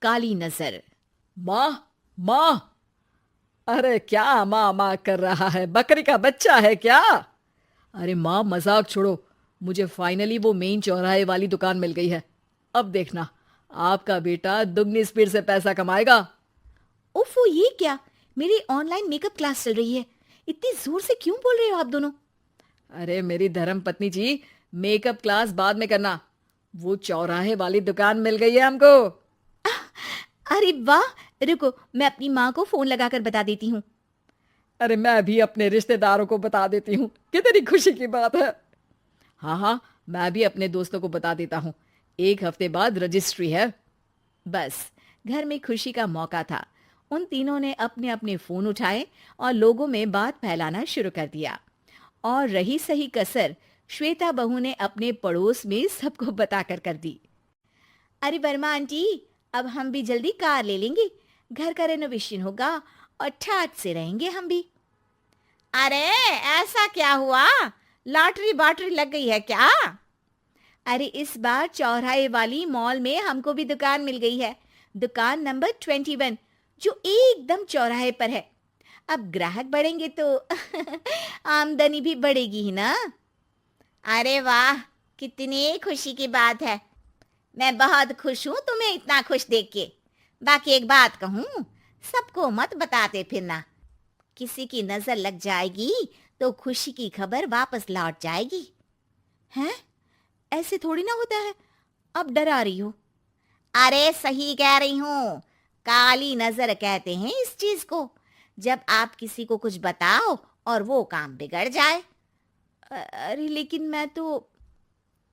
काली नजर। माँ, माँ, अरे क्या माँ माँ कर रहा है? बकरी का बच्चा है क्या? अरे माँ, मजाक छोड़ो। मुझे फाइनली वो मेन चौराहे वाली दुकान मिल गई है। अब देखना, आपका बेटा दुगनी स्पीड से पैसा कमाएगा। ओफो, ये क्या? मेरी ऑनलाइन मेकअप क्लास चल रही है। इतनी जोर से क्यों बोल रहे हो आप दोनों? अरे मेरी धर्म पत्नी जी, मेकअप क्लास बाद में करना। वो चौराहे वाली दुकान मिल गई है हमको। अरे वाह! रुको, मैं अपनी माँ को फोन लगाकर बता देती हूँ। अरे मैं भी अपने रिश्तेदारों को बता देती हूँ, कितनी खुशी की बात है। हाँ हाँ, मैं भी अपने दोस्तों को बता देता हूँ। 1 हफ्ते बाद रजिस्ट्री है। बस, घर में खुशी का मौका था। उन तीनों ने अपने अपने फोन उठाए और लोगों में बात फैलाना शुरू कर दिया। और रही सही कसर, श्वेता बहू ने अपने पड़ोस में सबको बताकर कर दी। अरे वर्मा आंटी, अब हम भी जल्दी कार ले लेंगे। घर का रेनोवेशन होगा और ठाट से रहेंगे हम भी। अरे, ऐसा क्या हुआ? लॉटरी बाटरी लग गई है क्या? अरे, इस बार चौराहे वाली मॉल में हमको भी दुकान मिल गई है। दुकान नंबर 21, जो एकदम चौराहे पर है। अब ग्राहक बढ़ेंगे तो आमदनी भी बढ़ेगी ही ना। अरे वाह, कितनी खुशी की बात है। मैं बहुत खुश हूँ तुम्हें इतना खुश देख के। बाकी एक बात कहूँ, सबको मत बताते फिरना। किसी की नजर लग जाएगी तो खुशी की खबर वापस लौट जाएगी। हैं? ऐसे थोड़ी ना होता है। अब डरा रही हो? अरे सही कह रही हूँ। काली नजर कहते हैं इस चीज को, जब आप किसी को कुछ बताओ और वो काम बिगड़ जाए। अरे लेकिन मैं तो।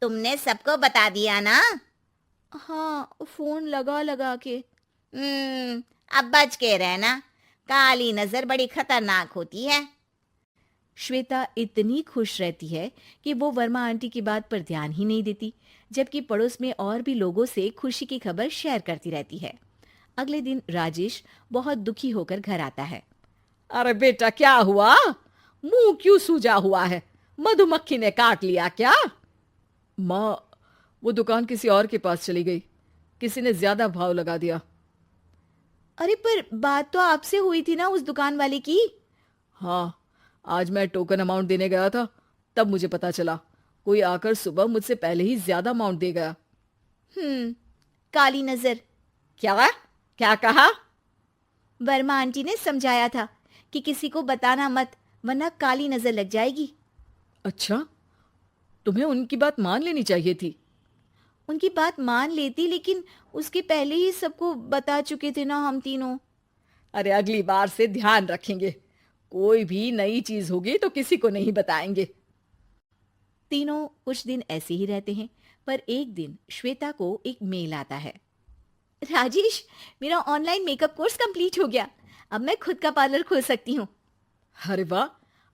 तुमने सबको बता दिया ना? हाँ, फोन लगा लगा के। अब बच के रहना। काली नजर बड़ी खतरनाक होती है। श्वेता इतनी खुश रहती है कि वो वर्मा आंटी की बात पर ध्यान ही नहीं देती, जबकि पड़ोस में और भी लोगों से खुशी की खबर शेयर करती रहती है। अगले दिन राजेश बहुत दुखी होकर घर आता है। अरे बेटा, क्या हुआ? मुंह क्यों सूजा हुआ है? मधुमक्खी ने काट लिया क्या? माँ, वो दुकान किसी और के पास चली गई। किसी ने ज्यादा भाव लगा दिया। अरे पर बात तो आपसे हुई थी ना उस दुकान वाले की। हाँ, आज मैं टोकन अमाउंट देने गया था, तब मुझे पता चला। कोई आकर सुबह मुझसे पहले ही ज्यादा अमाउंट दे गया। काली नजर। क्या? क्या कहा? वर्मा आंटी ने समझाया था कि किसी को बताना मत, वरना काली नजर लग जाएगी। अच्छा, तुम्हें उनकी बात मान लेनी चाहिए थी। उनकी बात मान लेती, लेकिन उसके पहले ही सबको बता चुके थे ना हम तीनों। अरे अगली बार से ध्यान रखेंगे। कोई भी नई चीज होगी तो किसी को नहीं बताएंगे। तीनों कुछ दिन ऐसे ही रहते हैं, पर एक दिन श्वेता को एक मेल आता है। राजेश, मेरा ऑनलाइन मेकअप कोर्स कंप्लीट हो गया। अब मैं खुद का पार्लर खोल सकती हूँ। अरे वाह,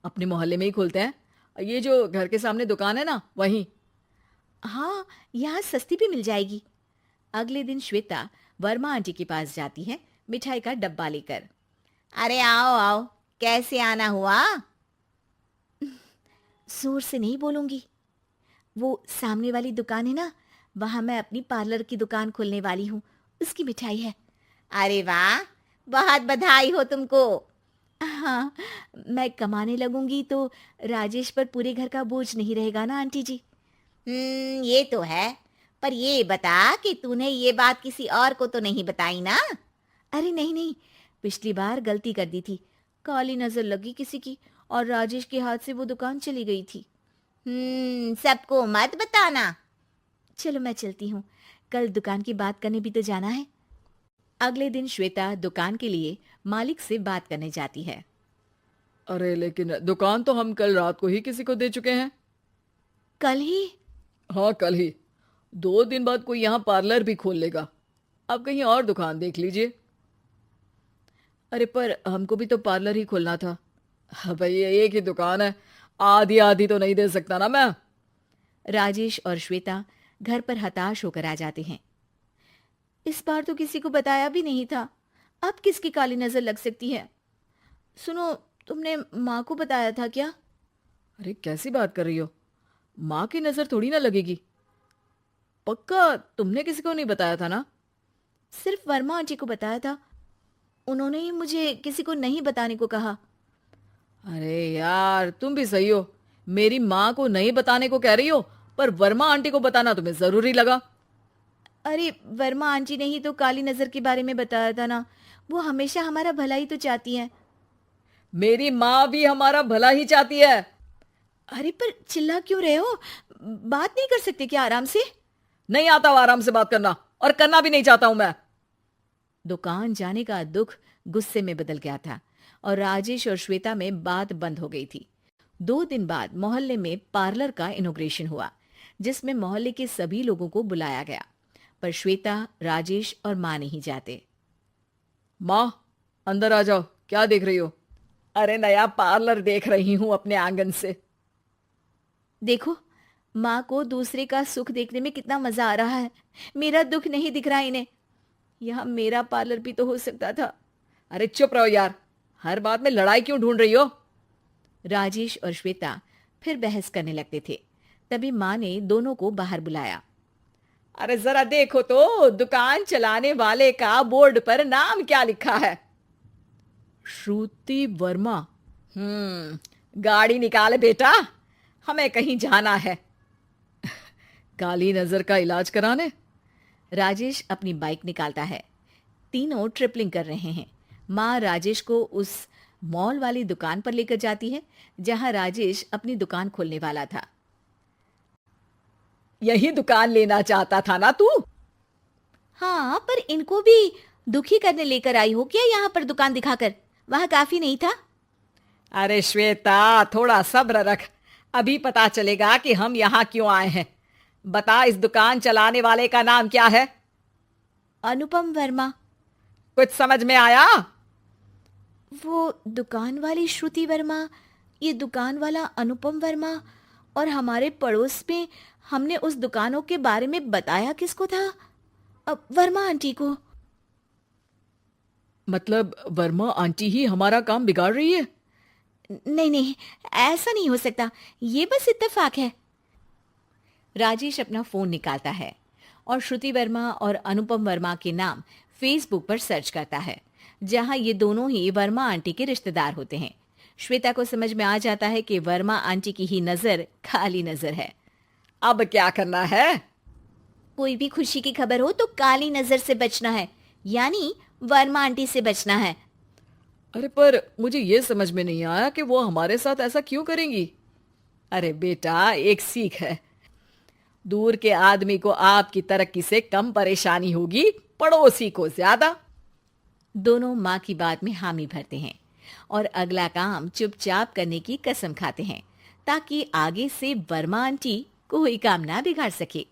अपने मोहल्ले में ही खोलते हैं। ये जो घर के सामने दुकान है ना, वहीं। हाँ, यहाँ सस्ती भी मिल जाएगी। अगले दिन श्वेता वर्मा आंटी के पास जाती है, मिठाई का डब्बा लेकर। अरे आओ आओ, कैसे आना हुआ? जोर से नहीं बोलूंगी। वो सामने वाली दुकान है ना, वहां मैं अपनी पार्लर की दुकान खोलने वाली हूँ। उसकी मिठाई है। अरे वाह, बहुत बधाई हो तुमको। हाँ, मैं कमाने लगूंगी तो राजेश पर पूरे घर का बोझ नहीं रहेगा ना आंटी जी। ये तो है। पर ये बता कि तूने ये बात किसी और को तो नहीं बताई ना? अरे नहीं नहीं, पिछली बार गलती कर दी थी। काली नजर लगी किसी की और राजेश के हाथ से वो दुकान चली गई थी। सबको मत बताना। चलो मैं चलती हूँ, कल दुकान की बात करने भी तो जाना है। अगले दिन श्वेता दुकान के लिए मालिक से बात करने जाती है। अरे लेकिन दुकान तो हम कल रात को ही किसी को दे चुके हैं। कल ही? हाँ, कल ही। 2 दिन बाद कोई यहाँ पार्लर भी खोल लेगा। आप कहीं और दुकान देख लीजिए। अरे पर हमको भी तो पार्लर ही खोलना था। हाँ भाई, ये एक ही दुकान है, आधी आधी तो नहीं दे सकता ना मैं। राजेश और श्वेता घर पर हताश होकर आ जाते हैं। इस बार तो किसी को बताया भी नहीं था, अब किसकी काली नजर लग सकती है? सुनो, तुमने माँ को बताया था क्या? अरे कैसी बात कर रही हो? माँ की नजर थोड़ी ना लगेगी। पक्का तुमने किसी को नहीं बताया था ना? सिर्फ वर्मा आंटी को बताया था। उन्होंने ही मुझे किसी को नहीं बताने को कहा। अरे यार, तुम भी सही हो। मेरी माँ को नहीं बताने को कह रही हो, पर वर्मा आंटी को बताना तुम्हें जरूरी लगा। अरे वर्मा आंटी ने ही तो काली नजर के बारे में बताया था ना। वो हमेशा हमारा भला ही तो चाहती हैं। मेरी माँ भी हमारा भला ही चाहती है। अरे पर चिल्ला क्यों रहे हो? बात नहीं कर सकते क्या आराम से? नहीं आता वो आराम से बात करना, और करना भी नहीं चाहता हूं मैं। दुकान जाने का दुख गुस्से में बदल गया था और राजेश और श्वेता में बात बंद हो गई थी। 2 दिन बाद मोहल्ले में पार्लर का इनॉग्रेशन हुआ, जिसमें मोहल्ले के सभी लोगों को बुलाया गया, पर श्वेता, राजेश और माँ नहीं जाते। माँ, अंदर आ जाओ। क्या देख रही हो? अरे नया पार्लर देख रही हूं अपने आंगन से। देखो, माँ को दूसरे का सुख देखने में कितना मजा आ रहा है। मेरा दुख नहीं दिख रहा इन्हें। यहाँ मेरा पार्लर भी तो हो सकता था। अरे चुप रहो यार, हर बात में लड़ाई क्यों ढूंढ रही हो? राजेश और श्वेता फिर बहस करने लगते थे। तभी माँ ने दोनों को बाहर बुलाया। अरे जरा देखो तो, दुकान चलाने वाले का बोर्ड पर नाम क्या लिखा है? श्रुति वर्मा। गाड़ी निकाले बेटा, हमें कहीं जाना है। काली नजर का इलाज कराने? राजेश अपनी बाइक निकालता है। तीनों ट्रिपलिंग कर रहे हैं। माँ राजेश को उस मॉल वाली दुकान पर लेकर जाती है जहां राजेश अपनी दुकान खोलने वाला था। यही दुकान लेना चाहता था ना तू? हाँ, पर इनको भी दुखी करने लेकर आई हो क्या यहाँ पर दुकान दिखाकर? वहां काफी नहीं था? अरे श्वेता, थोड़ा सब्र रख, अभी पता चलेगा कि हम यहाँ क्यों आए हैं। बता, इस दुकान चलाने वाले का नाम क्या है? अनुपम वर्मा। कुछ समझ में आया? वो दुकान वाली श्रुति वर्मा, ये दुकान वाला अनुपम वर्मा, और हमारे पड़ोस में हमने उस दुकानों के बारे में बताया किसको था? अब वर्मा आंटी को। मतलब वर्मा आंटी ही हमारा काम बिगाड़ रही है? नहीं नहीं, ऐसा नहीं हो सकता। ये बस इत्तेफाक है। राजेश अपना फोन निकालता है और श्रुति वर्मा और अनुपम वर्मा के नाम फेसबुक पर सर्च करता है, जहां ये दोनों ही वर्मा आंटी के रिश्तेदार होते हैं। श्वेता को समझ में आ जाता है कि वर्मा आंटी की ही नजर काली नजर है। अब क्या करना है? कोई भी खुशी की खबर हो तो काली नजर से बचना है, यानी वर्मा आंटी से बचना है। अरे पर मुझे ये समझ में नहीं आया कि वो हमारे साथ ऐसा क्यों करेंगी। अरे बेटा, एक सीख है, दूर के आदमी को आपकी तरक्की से कम परेशानी होगी, पड़ोसी को ज्यादा। दोनों माँ की बात में हामी भरते हैं और अगला काम चुपचाप करने की कसम खाते हैं, ताकि आगे से वर्मा आंटी कोई काम ना बिगाड़ सके।